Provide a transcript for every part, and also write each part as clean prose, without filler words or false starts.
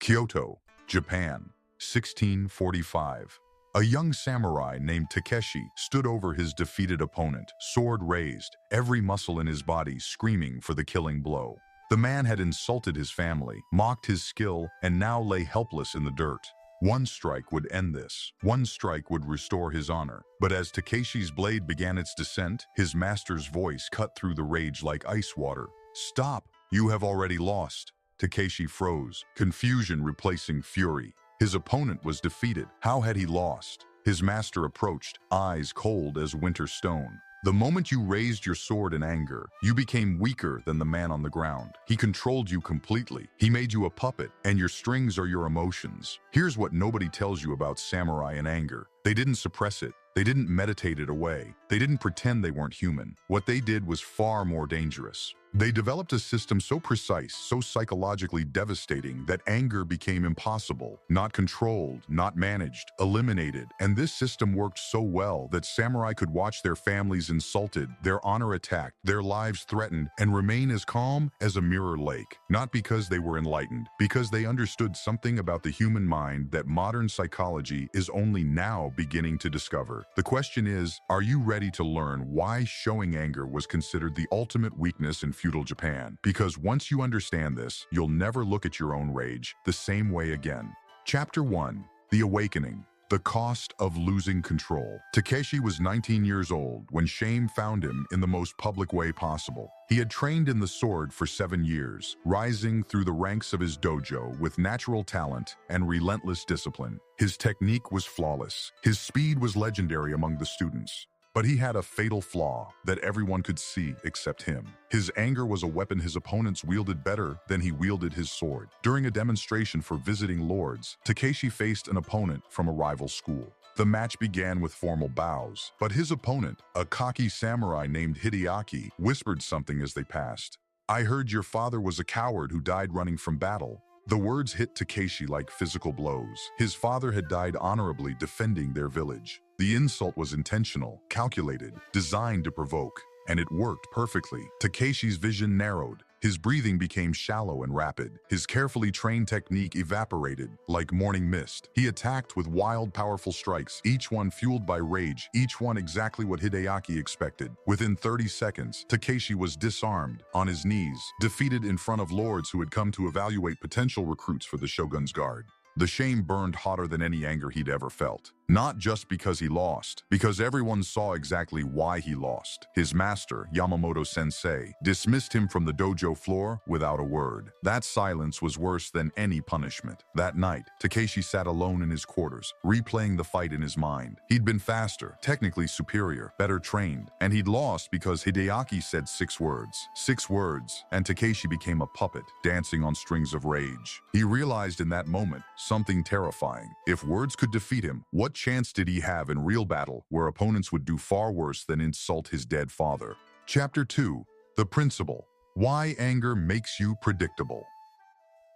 Kyoto, Japan, 1645. A young samurai named Takeshi stood over his defeated opponent, sword raised, every muscle in his body screaming for the killing blow. The man had insulted his family, mocked his skill, and now lay helpless in the dirt. One strike would end this. One strike would restore his honor. But as Takeshi's blade began its descent, his master's voice cut through the rage like ice water. "Stop! You have already lost." Takeshi froze, confusion replacing fury. His opponent was defeated. How had he lost? His master approached, eyes cold as winter stone. "The moment you raised your sword in anger, you became weaker than the man on the ground. He controlled you completely. He made you a puppet, and your strings are your emotions." Here's what nobody tells you about samurai and anger. They didn't suppress it. They didn't meditate it away. They didn't pretend they weren't human. What they did was far more dangerous. They developed a system so precise, so psychologically devastating that anger became impossible, not controlled, not managed, eliminated. And this system worked so well that samurai could watch their families insulted, their honor attacked, their lives threatened, and remain as calm as a mirror lake. Not because they were enlightened, because they understood something about the human mind that modern psychology is only now beginning to discover. The question is, are you ready to learn why showing anger was considered the ultimate weakness in feudal Japan? Because once you understand this, you'll never look at your own rage the same way again. Chapter 1. The Awakening. The Cost of Losing Control. Takeshi was 19 years old when shame found him in the most public way possible. He had trained in the sword for 7 years, rising through the ranks of his dojo with natural talent and relentless discipline. His technique was flawless. His speed was legendary among the students. But he had a fatal flaw that everyone could see except him. His anger was a weapon his opponents wielded better than he wielded his sword. During a demonstration for visiting lords, Takeshi faced an opponent from a rival school. The match began with formal bows, but his opponent, a cocky samurai named Hideaki, whispered something as they passed. "I heard your father was a coward who died running from battle." The words hit Takeshi like physical blows. His father had died honorably defending their village. The insult was intentional, calculated, designed to provoke, and it worked perfectly. Takeshi's vision narrowed. His breathing became shallow and rapid. His carefully trained technique evaporated like morning mist. He attacked with wild, powerful strikes, each one fueled by rage, each one exactly what Hideaki expected. Within 30 seconds, Takeshi was disarmed, on his knees, defeated in front of lords who had come to evaluate potential recruits for the shogun's guard. The shame burned hotter than any anger he'd ever felt. Not just because he lost, because everyone saw exactly why he lost. His master, Yamamoto-sensei, dismissed him from the dojo floor without a word. That silence was worse than any punishment. That night, Takeshi sat alone in his quarters, replaying the fight in his mind. He'd been faster, technically superior, better trained, and he'd lost because Hideaki said 6 words. 6 words, and Takeshi became a puppet, dancing on strings of rage. He realized in that moment something terrifying. If words could defeat him, what chance did he have in real battle where opponents would do far worse than insult his dead father? Chapter 2. The Principle. Why Anger Makes You Predictable.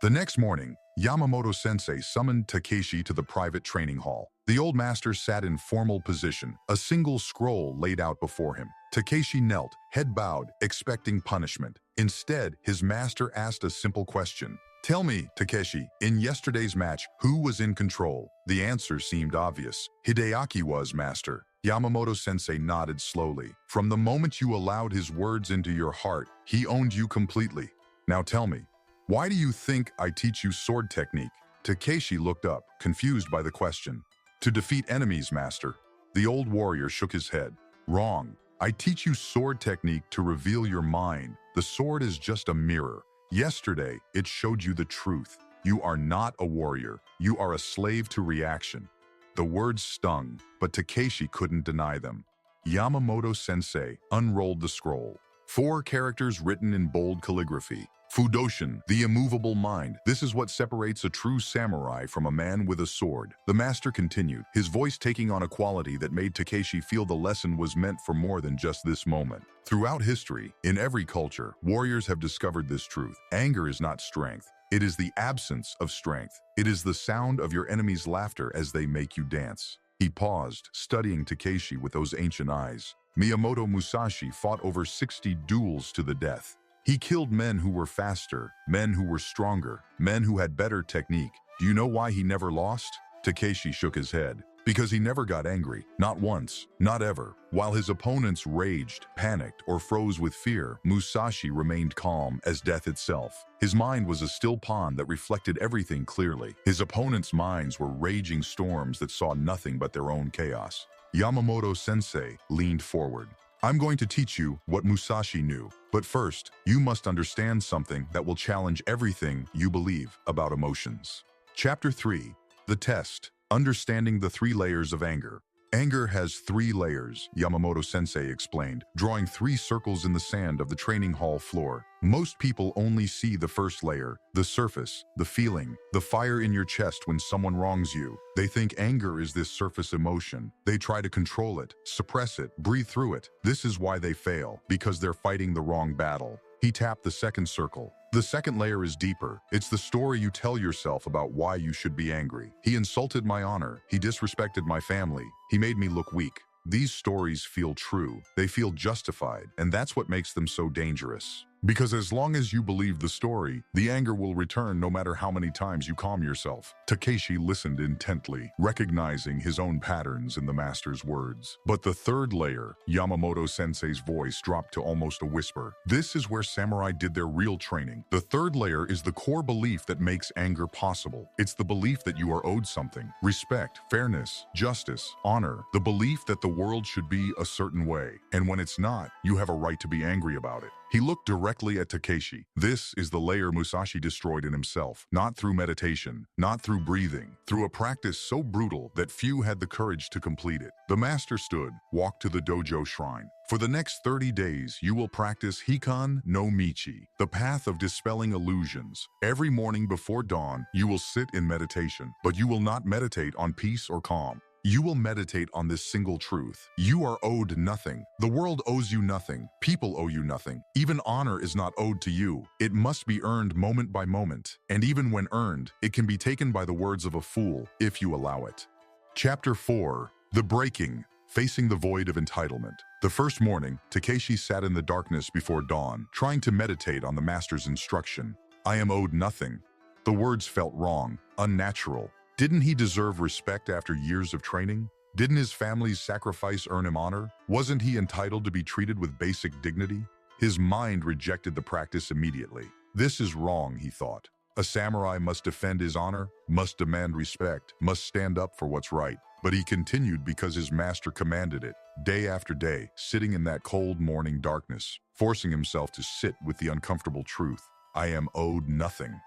The next morning, Yamamoto-sensei summoned Takeshi to the private training hall. The old master sat in formal position, a single scroll laid out before him. Takeshi knelt, head bowed, expecting punishment. Instead, his master asked a simple question. "Tell me, Takeshi, in yesterday's match, who was in control?" The answer seemed obvious. "Hideaki was, master." Yamamoto-sensei nodded slowly. "From the moment you allowed his words into your heart, he owned you completely. Now tell me, why do you think I teach you sword technique?" Takeshi looked up, confused by the question. "To defeat enemies, master." The old warrior shook his head. "Wrong. I teach you sword technique to reveal your mind. The sword is just a mirror. Yesterday, it showed you the truth. You are not a warrior. You are a slave to reaction." The words stung, but Takeshi couldn't deny them. Yamamoto-sensei unrolled the scroll. 4 characters written in bold calligraphy. Fudoshin, the immovable mind. This is what separates a true samurai from a man with a sword. The master continued, his voice taking on a quality that made Takeshi feel the lesson was meant for more than just this moment. Throughout history, in every culture, warriors have discovered this truth. Anger is not strength. It is the absence of strength. It is the sound of your enemy's laughter as they make you dance. He paused, studying Takeshi with those ancient eyes. Miyamoto Musashi fought over 60 duels to the death. He killed men who were faster, men who were stronger, men who had better technique. Do you know why he never lost? Takeshi shook his head. Because he never got angry. Not once. Not ever. While his opponents raged, panicked, or froze with fear, Musashi remained calm as death itself. His mind was a still pond that reflected everything clearly. His opponents' minds were raging storms that saw nothing but their own chaos. Yamamoto-sensei leaned forward. I'm going to teach you what Musashi knew. But first, you must understand something that will challenge everything you believe about emotions. Chapter 3. The Test. Understanding the 3 layers of anger. Anger has 3 layers, Yamamoto-sensei explained, drawing 3 circles in the sand of the training hall floor. Most people only see the first layer, the surface, the feeling, the fire in your chest when someone wrongs you. They think anger is this surface emotion. They try to control it, suppress it, breathe through it. This is why they fail, because they're fighting the wrong battle. He tapped the second circle. The second layer is deeper. It's the story you tell yourself about why you should be angry. He insulted my honor. He disrespected my family. He made me look weak. These stories feel true. They feel justified, and that's what makes them so dangerous. Because as long as you believe the story, the anger will return no matter how many times you calm yourself. Takeshi listened intently, recognizing his own patterns in the master's words. But the third layer, Yamamoto-sensei's voice dropped to almost a whisper. This is where samurai did their real training. The third layer is the core belief that makes anger possible. It's the belief that you are owed something. Respect, fairness, justice, honor. The belief that the world should be a certain way. And when it's not, you have a right to be angry about it. He looked directly at Takeshi. This is the layer Musashi destroyed in himself, not through meditation, not through breathing, through a practice so brutal that few had the courage to complete it. The master stood, walked to the dojo shrine. For the next 30 days, you will practice Hikan no Michi, the path of dispelling illusions. Every morning before dawn, you will sit in meditation, but you will not meditate on peace or calm. You will meditate on this single truth. You are owed nothing. The world owes you nothing. People owe you nothing. Even honor is not owed to you. It must be earned moment by moment. And even when earned, it can be taken by the words of a fool, if you allow it. Chapter 4. The Breaking. Facing the Void of Entitlement. The first morning, Takeshi sat in the darkness before dawn, trying to meditate on the master's instruction. I am owed nothing. The words felt wrong, unnatural. Didn't he deserve respect after years of training? Didn't his family's sacrifice earn him honor? Wasn't he entitled to be treated with basic dignity? His mind rejected the practice immediately. This is wrong, he thought. A samurai must defend his honor, must demand respect, must stand up for what's right. But he continued because his master commanded it, day after day, sitting in that cold morning darkness, forcing himself to sit with the uncomfortable truth. I am owed nothing.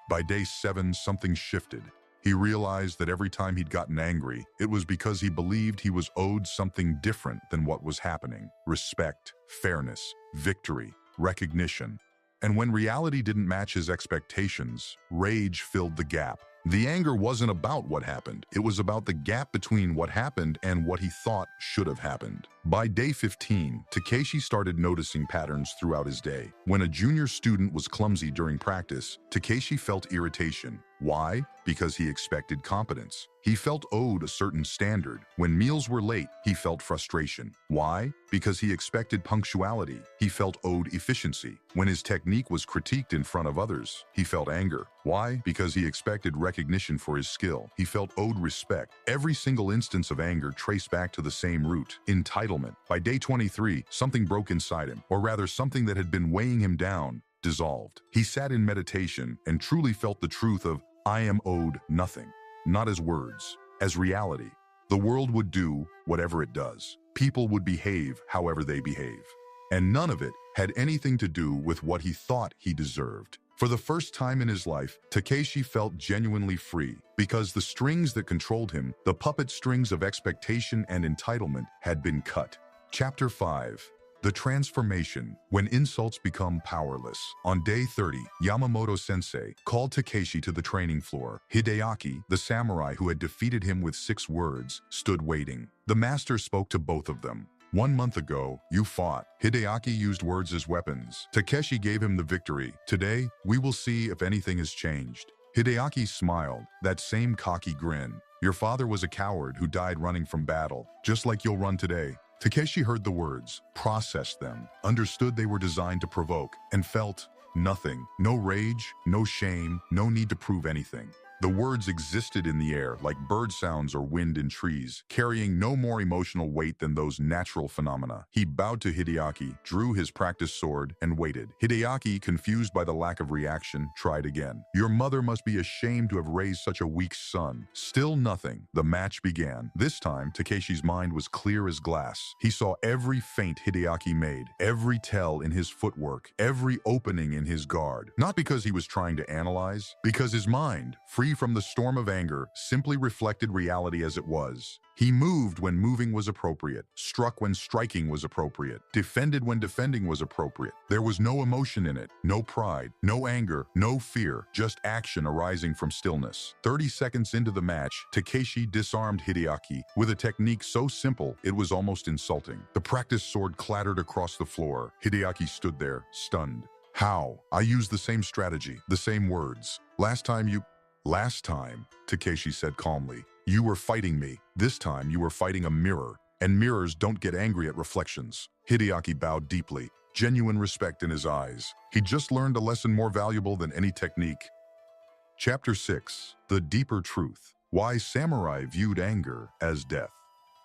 By day 7, something shifted. He realized that every time he'd gotten angry, it was because he believed he was owed something different than what was happening. Respect, fairness, victory, recognition. And when reality didn't match his expectations, rage filled the gap. The anger wasn't about what happened. It was about the gap between what happened and what he thought should have happened. By day 15, Takeshi started noticing patterns throughout his day. When a junior student was clumsy during practice, Takeshi felt irritation. Why? Because he expected competence. He felt owed a certain standard. When meals were late, he felt frustration. Why? Because he expected punctuality. He felt owed efficiency. When his technique was critiqued in front of others, he felt anger. Why? Because he expected recognition for his skill. He felt owed respect. Every single instance of anger traced back to the same root, entitlement. By day 23, something broke inside him, or rather something that had been weighing him down, dissolved. He sat in meditation and truly felt the truth of, I am owed nothing. Not as words, as reality. The world would do whatever it does. People would behave however they behave. And none of it had anything to do with what he thought he deserved. For the first time in his life, Takeshi felt genuinely free, because the strings that controlled him, the puppet strings of expectation and entitlement, had been cut. Chapter 5. The Transformation, when insults become powerless. On day 30, Yamamoto-sensei called Takeshi to the training floor. Hideaki, the samurai who had defeated him with 6 words, stood waiting. The master spoke to both of them. 1 month ago, you fought. Hideaki used words as weapons. Takeshi gave him the victory. Today, we will see if anything has changed. Hideaki smiled, that same cocky grin. Your father was a coward who died running from battle, just like you'll run today. Takeshi heard the words, processed them, understood they were designed to provoke, and felt nothing. No rage, no shame, no need to prove anything. The words existed in the air like bird sounds or wind in trees, carrying no more emotional weight than those natural phenomena. He bowed to Hideaki, drew his practiced sword, and waited. Hideaki, confused by the lack of reaction, tried again. Your mother must be ashamed to have raised such a weak son. Still nothing. The match began. This time, Takeshi's mind was clear as glass. He saw every feint Hideaki made, every tell in his footwork, every opening in his guard. Not because he was trying to analyze, because his mind, free from the storm of anger, simply reflected reality as it was. He moved when moving was appropriate, struck when striking was appropriate, defended when defending was appropriate. There was no emotion in it, no pride, no anger, no fear, just action arising from stillness. 30 seconds into the match, Takeshi disarmed Hideaki with a technique so simple it was almost insulting. The practiced sword clattered across the floor. Hideaki stood there, stunned. How? I used the same strategy, the same words. Last time, Takeshi said calmly, you were fighting me. This time you were fighting a mirror, and mirrors don't get angry at reflections. Hideaki bowed deeply, genuine respect in his eyes. He'd just learned a lesson more valuable than any technique. Chapter 6. The Deeper Truth. Why Samurai Viewed Anger as Death.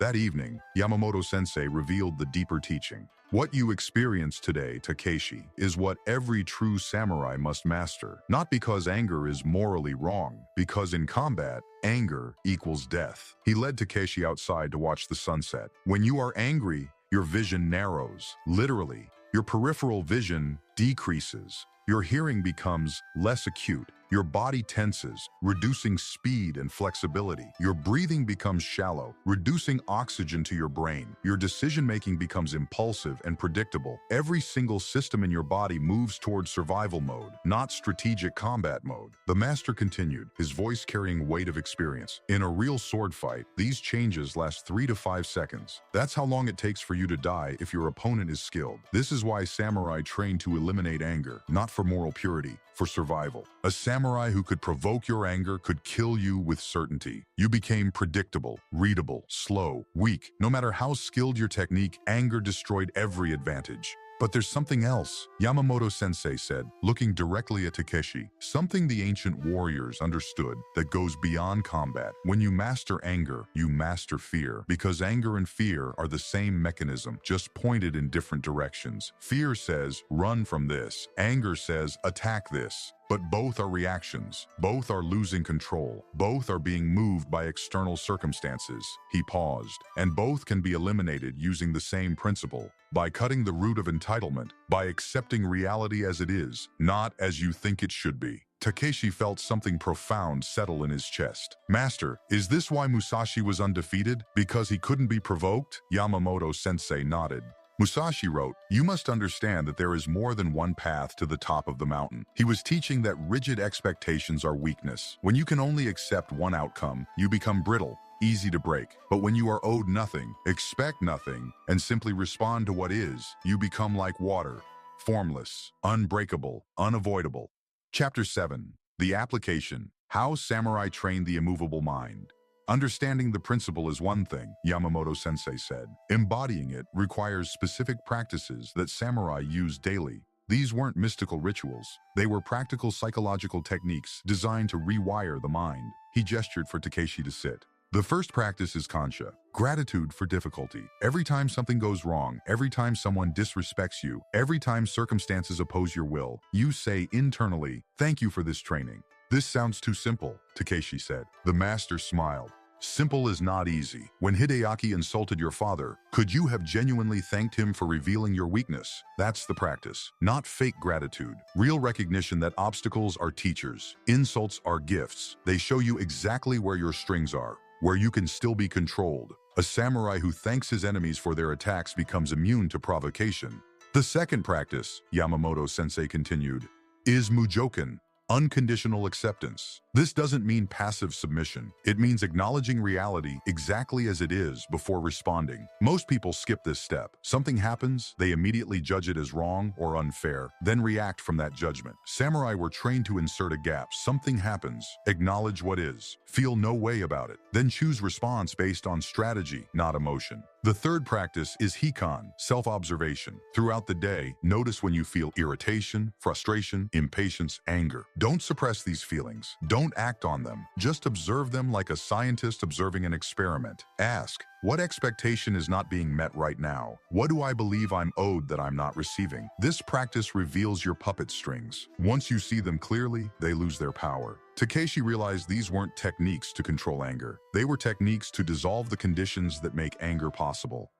That evening, Yamamoto-sensei revealed the deeper teaching. What you experience today, Takeshi, is what every true samurai must master. Not because anger is morally wrong, because in combat, anger equals death. He led Takeshi outside to watch the sunset. When you are angry, your vision narrows. Literally, your peripheral vision decreases. Your hearing becomes less acute. Your body tenses, reducing speed and flexibility. Your breathing becomes shallow, reducing oxygen to your brain. Your decision-making becomes impulsive and predictable. Every single system in your body moves toward survival mode, not strategic combat mode. The master continued, his voice carrying weight of experience. In a real sword fight, these changes last 3 to 5 seconds. That's how long it takes for you to die if your opponent is skilled. This is why samurai train to eliminate anger, not for moral purity, for survival. A samurai who could provoke your anger could kill you with certainty. You became predictable, readable, slow, weak. No matter how skilled your technique, anger destroyed every advantage. But there's something else, Yamamoto-sensei said, looking directly at Takeshi. Something the ancient warriors understood that goes beyond combat. When you master anger, you master fear. Because anger and fear are the same mechanism, just pointed in different directions. Fear says, run from this. Anger says, attack this. But both are reactions. Both are losing control. Both are being moved by external circumstances. He paused. And both can be eliminated using the same principle. By cutting the root of entitlement. By accepting reality as it is, not as you think it should be. Takeshi felt something profound settle in his chest. Master, is this why Musashi was undefeated? Because he couldn't be provoked? Yamamoto-sensei nodded. Musashi wrote, you must understand that there is more than one path to the top of the mountain. He was teaching that rigid expectations are weakness. When you can only accept one outcome, you become brittle, easy to break. But when you are owed nothing, expect nothing, and simply respond to what is, you become like water, formless, unbreakable, unavoidable. Chapter 7. The Application. How Samurai Trained the Immovable Mind. Understanding the principle is one thing, Yamamoto-sensei said. Embodying it requires specific practices that samurai use daily. These weren't mystical rituals. They were practical psychological techniques designed to rewire the mind. He gestured for Takeshi to sit. The first practice is kansha, gratitude for difficulty. Every time something goes wrong, every time someone disrespects you, every time circumstances oppose your will, you say internally, thank you for this training. This sounds too simple, Takeshi said. The master smiled. Simple is not easy. When Hideaki insulted your father, could you have genuinely thanked him for revealing your weakness? That's the practice, not fake gratitude. Real recognition that obstacles are teachers, insults are gifts. They show you exactly where your strings are, where you can still be controlled. A samurai who thanks his enemies for their attacks becomes immune to provocation. The second practice, Yamamoto-sensei continued, is mujoken. Unconditional acceptance. This doesn't mean passive submission. It means acknowledging reality exactly as it is before responding. Most people skip this step. Something happens, they immediately judge it as wrong or unfair, then react from that judgment. Samurai were trained to insert a gap. Something happens. Acknowledge what is. Feel no way about it. Then choose response based on strategy, not emotion. The third practice is Hikon, self-observation. Throughout the day, notice when you feel irritation, frustration, impatience, anger. Don't suppress these feelings. Don't act on them. Just observe them like a scientist observing an experiment. Ask, what expectation is not being met right now? What do I believe I'm owed that I'm not receiving? This practice reveals your puppet strings. Once you see them clearly, they lose their power. Takeshi realized these weren't techniques to control anger. They were techniques to dissolve the conditions that make anger possible.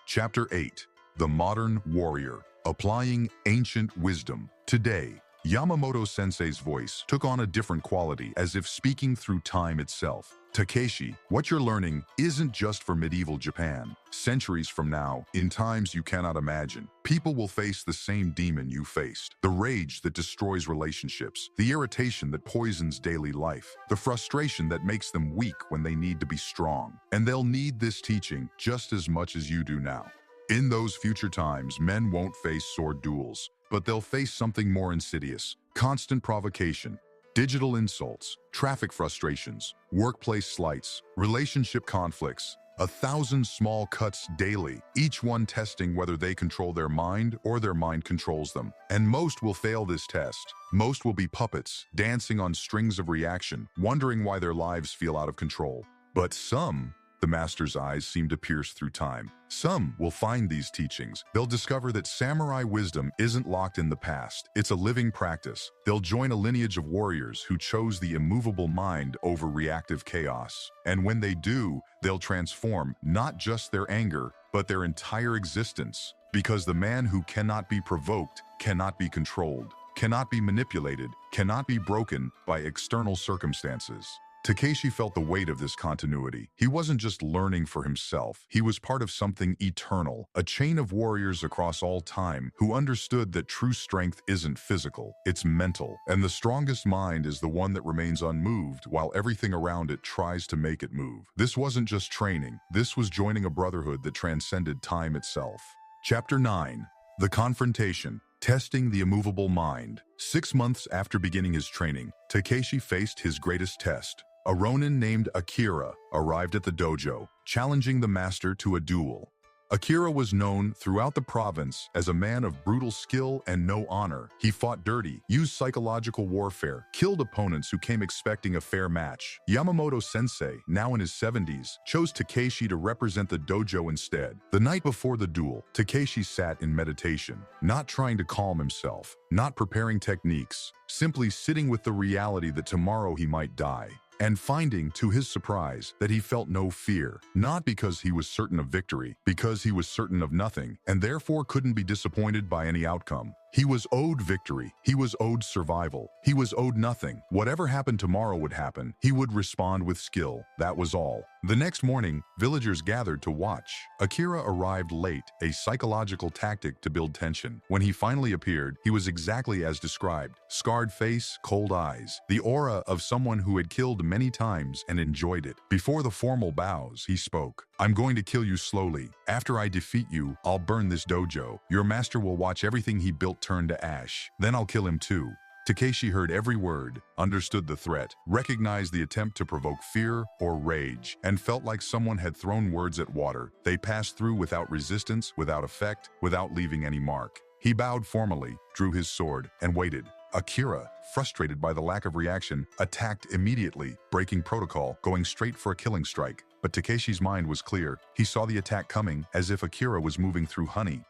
Chapter 8. The Modern Warrior. Applying Ancient Wisdom. Today, Yamamoto-sensei's voice took on a different quality, as if speaking through time itself. Takeshi, what you're learning isn't just for medieval Japan. Centuries from now, in times you cannot imagine, people will face the same demon you faced. The rage that destroys relationships, the irritation that poisons daily life, the frustration that makes them weak when they need to be strong. And they'll need this teaching just as much as you do now. In those future times, men won't face sword duels, but they'll face something more insidious: constant provocation, digital insults, traffic frustrations, workplace slights, relationship conflicts, 1,000 small cuts daily, each one testing whether they control their mind or their mind controls them. And most will fail this test. Most will be puppets, dancing on strings of reaction, wondering why their lives feel out of control. But some, the master's eyes seem to pierce through time. Some will find these teachings. They'll discover that samurai wisdom isn't locked in the past. It's a living practice. They'll join a lineage of warriors who chose the immovable mind over reactive chaos. And when they do, they'll transform not just their anger, but their entire existence. Because the man who cannot be provoked cannot be controlled, cannot be manipulated, cannot be broken by external circumstances. Takeshi felt the weight of this continuity. He wasn't just learning for himself. He was part of something eternal, a chain of warriors across all time who understood that true strength isn't physical, it's mental. And the strongest mind is the one that remains unmoved while everything around it tries to make it move. This wasn't just training. This was joining a brotherhood that transcended time itself. Chapter 9. The Confrontation. Testing the immovable mind. 6 months after beginning his training, Takeshi faced his greatest test. A ronin named Akira arrived at the dojo, challenging the master to a duel. Akira was known throughout the province as a man of brutal skill and no honor. He fought dirty, used psychological warfare, killed opponents who came expecting a fair match. Yamamoto-sensei, now in his 70s, chose Takeshi to represent the dojo instead. The night before the duel, Takeshi sat in meditation, not trying to calm himself, not preparing techniques, simply sitting with the reality that tomorrow he might die. And finding, to his surprise, that he felt no fear, not because he was certain of victory, because he was certain of nothing, and therefore couldn't be disappointed by any outcome. He was owed victory. He was owed survival. He was owed nothing. Whatever happened tomorrow would happen. He would respond with skill. That was all. The next morning, villagers gathered to watch. Akira arrived late, a psychological tactic to build tension. When he finally appeared, he was exactly as described. Scarred face, cold eyes. The aura of someone who had killed many times and enjoyed it. Before the formal bows, he spoke. "I'm going to kill you slowly. After I defeat you, I'll burn this dojo. Your master will watch everything he built turn to ash. Then I'll kill him too." Takeshi heard every word, understood the threat, recognized the attempt to provoke fear or rage, and felt like someone had thrown words at water. They passed through without resistance, without effect, without leaving any mark. He bowed formally, drew his sword, and waited. Akira, frustrated by the lack of reaction, attacked immediately, breaking protocol, going straight for a killing strike. But Takeshi's mind was clear. He saw the attack coming, as if Akira was moving through honey.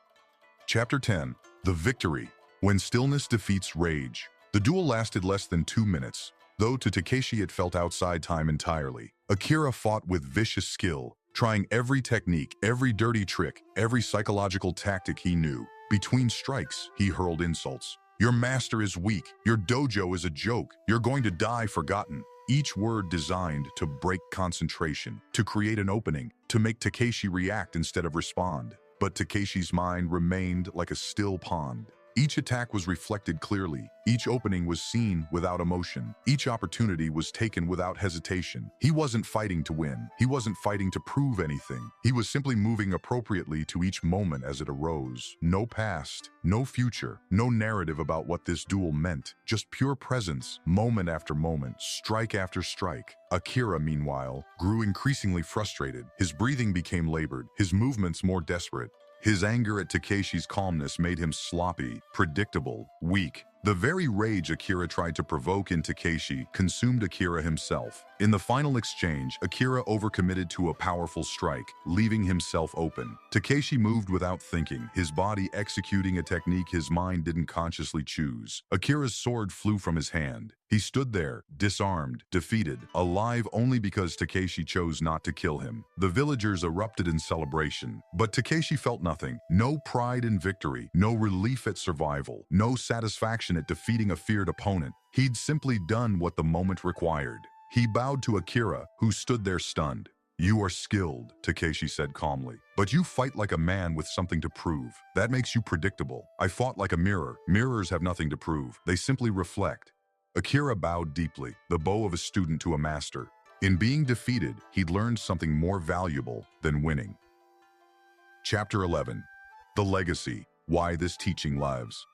Chapter 10. The Victory. When stillness defeats rage. The duel lasted less than 2 minutes, though to Takeshi it felt outside time entirely. Akira fought with vicious skill, trying every technique, every dirty trick, every psychological tactic he knew. Between strikes, he hurled insults. "Your master is weak. Your dojo is a joke. You're going to die forgotten." Each word designed to break concentration, to create an opening, to make Takeshi react instead of respond. But Takeshi's mind remained like a still pond. Each attack was reflected clearly. Each opening was seen without emotion. Each opportunity was taken without hesitation. He wasn't fighting to win. He wasn't fighting to prove anything. He was simply moving appropriately to each moment as it arose. No past, no future, no narrative about what this duel meant. Just pure presence, moment after moment, strike after strike. Akira, meanwhile, grew increasingly frustrated. His breathing became labored, his movements more desperate. His anger at Takeshi's calmness made him sloppy, predictable, weak. The very rage Akira tried to provoke in Takeshi consumed Akira himself. In the final exchange, Akira overcommitted to a powerful strike, leaving himself open. Takeshi moved without thinking, his body executing a technique his mind didn't consciously choose. Akira's sword flew from his hand. He stood there, disarmed, defeated, alive only because Takeshi chose not to kill him. The villagers erupted in celebration, but Takeshi felt nothing. No pride in victory, no relief at survival, no satisfaction at defeating a feared opponent. He'd simply done what the moment required. He bowed to Akira, who stood there stunned. "You are skilled," Takeshi said calmly, "but you fight like a man with something to prove. That makes you predictable. I fought like a mirror. Mirrors have nothing to prove. They simply reflect." Akira bowed deeply, the bow of a student to a master. In being defeated, he'd learned something more valuable than winning. Chapter 11. The Legacy: Why This Teaching Lives.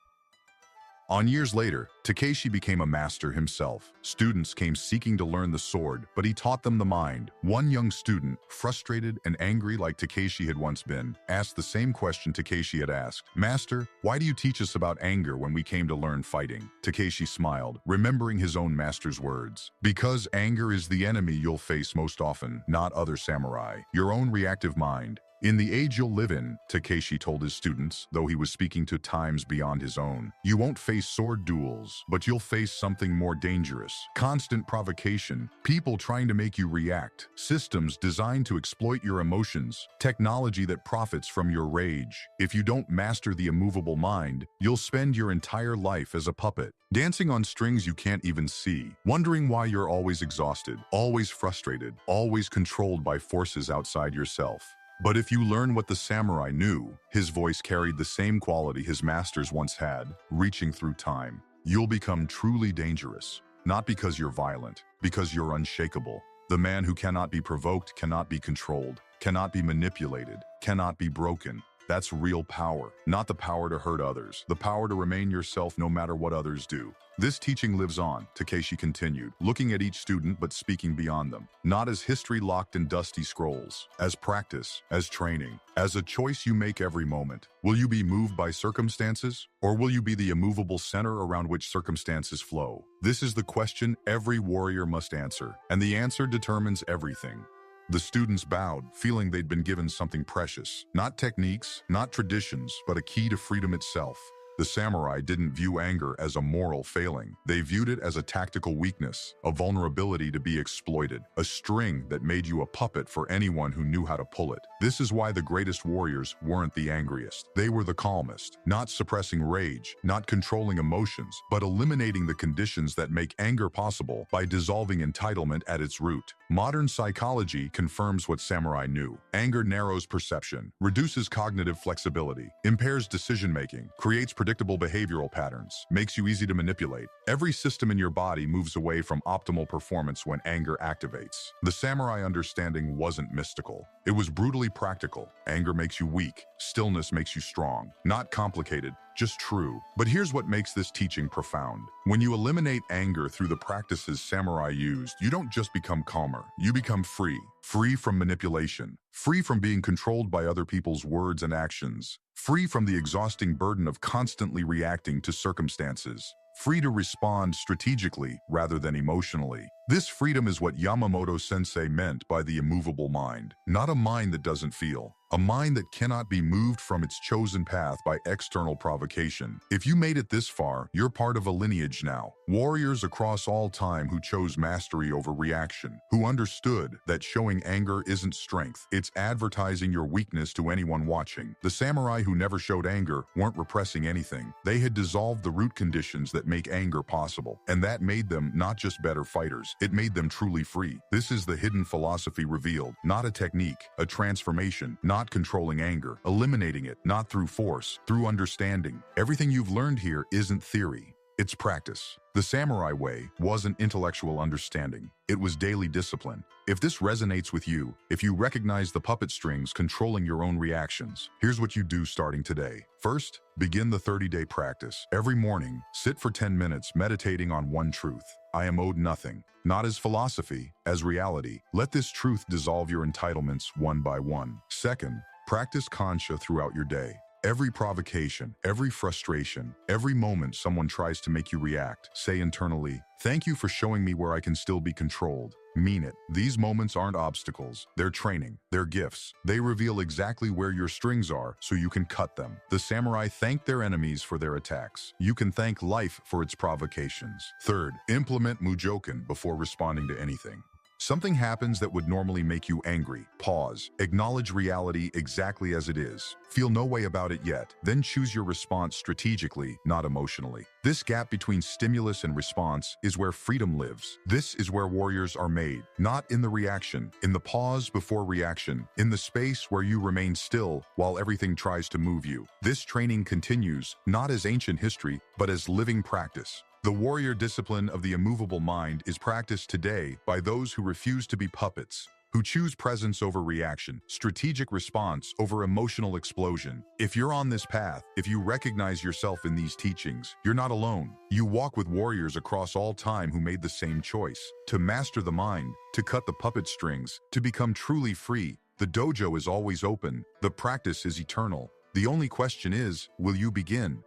On years later, Takeshi became a master himself. Students came seeking to learn the sword, but he taught them the mind. One young student, frustrated and angry like Takeshi had once been, asked the same question Takeshi had asked. "Master, why do you teach us about anger when we came to learn fighting?" Takeshi smiled, remembering his own master's words. "Because anger is the enemy you'll face most often, not other samurai. Your own reactive mind. In the age you'll live in," Takeshi told his students, though he was speaking to times beyond his own, "you won't face sword duels, but you'll face something more dangerous. Constant provocation, people trying to make you react, systems designed to exploit your emotions, technology that profits from your rage. If you don't master the immovable mind, you'll spend your entire life as a puppet, dancing on strings you can't even see, wondering why you're always exhausted, always frustrated, always controlled by forces outside yourself. But if you learn what the samurai knew," his voice carried the same quality his masters once had, reaching through time, "you'll become truly dangerous. Not because you're violent, because you're unshakable. The man who cannot be provoked cannot be controlled, cannot be manipulated, cannot be broken. That's real power. Not the power to hurt others, the power to remain yourself no matter what others do." This teaching lives on, Takeshi continued, looking at each student but speaking beyond them. Not as history locked in dusty scrolls, as practice, as training, as a choice you make every moment. Will you be moved by circumstances, or will you be the immovable center around which circumstances flow? This is the question every warrior must answer, and the answer determines everything. The students bowed, feeling they'd been given something precious. Not techniques, not traditions, but a key to freedom itself. The samurai didn't view anger as a moral failing. They viewed it as a tactical weakness, a vulnerability to be exploited, a string that made you a puppet for anyone who knew how to pull it. This is why the greatest warriors weren't the angriest. They were the calmest, not suppressing rage, not controlling emotions, but eliminating the conditions that make anger possible by dissolving entitlement at its root. Modern psychology confirms what samurai knew. Anger narrows perception, reduces cognitive flexibility, impairs decision-making, creates predictable behavioral patterns, makes you easy to manipulate. Every system in your body moves away from optimal performance when anger activates. The samurai understanding wasn't mystical. It was brutally practical. Anger makes you weak. Stillness makes you strong. Not complicated, just true. But here's what makes this teaching profound. When you eliminate anger through the practices samurai used, you don't just become calmer. You become free. Free from manipulation. Free from being controlled by other people's words and actions. Free from the exhausting burden of constantly reacting to circumstances. Free to respond strategically rather than emotionally. This freedom is what Yamamoto-sensei meant by the immovable mind. Not a mind that doesn't feel. A mind that cannot be moved from its chosen path by external provocation. If you made it this far, you're part of a lineage now. Warriors across all time who chose mastery over reaction. Who understood that showing anger isn't strength. It's advertising your weakness to anyone watching. The samurai who never showed anger weren't repressing anything. They had dissolved the root conditions that make anger possible. And that made them not just better fighters, It made them truly free. This is the hidden philosophy revealed, not a technique, a transformation, not controlling anger, eliminating it, not through force, through understanding. Everything you've learned here isn't theory. It's practice. The samurai way wasn't intellectual understanding. It was daily discipline. If this resonates with you, if you recognize the puppet strings controlling your own reactions, here's what you do starting today. First, begin the 30-day practice. Every morning, sit for 10 minutes meditating on one truth. I am owed nothing. Not as philosophy, as reality. Let this truth dissolve your entitlements one by one. Second, practice kansha throughout your day. Every provocation, every frustration, every moment someone tries to make you react, say internally, "Thank you for showing me where I can still be controlled." Mean it. These moments aren't obstacles. They're training. They're gifts. They reveal exactly where your strings are so you can cut them. The samurai thanked their enemies for their attacks. You can thank life for its provocations. Third, implement mujoken before responding to anything. Something happens that would normally make you angry. Pause. Acknowledge reality exactly as it is. Feel no way about it yet. Then choose your response strategically, not emotionally. This gap between stimulus and response is where freedom lives. This is where warriors are made, not in the reaction, in the pause before reaction, in the space where you remain still while everything tries to move you. This training continues, not as ancient history, but as living practice. The warrior discipline of the immovable mind is practiced today by those who refuse to be puppets, who choose presence over reaction, strategic response over emotional explosion. If you're on this path, if you recognize yourself in these teachings, you're not alone. You walk with warriors across all time who made the same choice, to master the mind, to cut the puppet strings, to become truly free. The dojo is always open. The practice is eternal. The only question is, will you begin?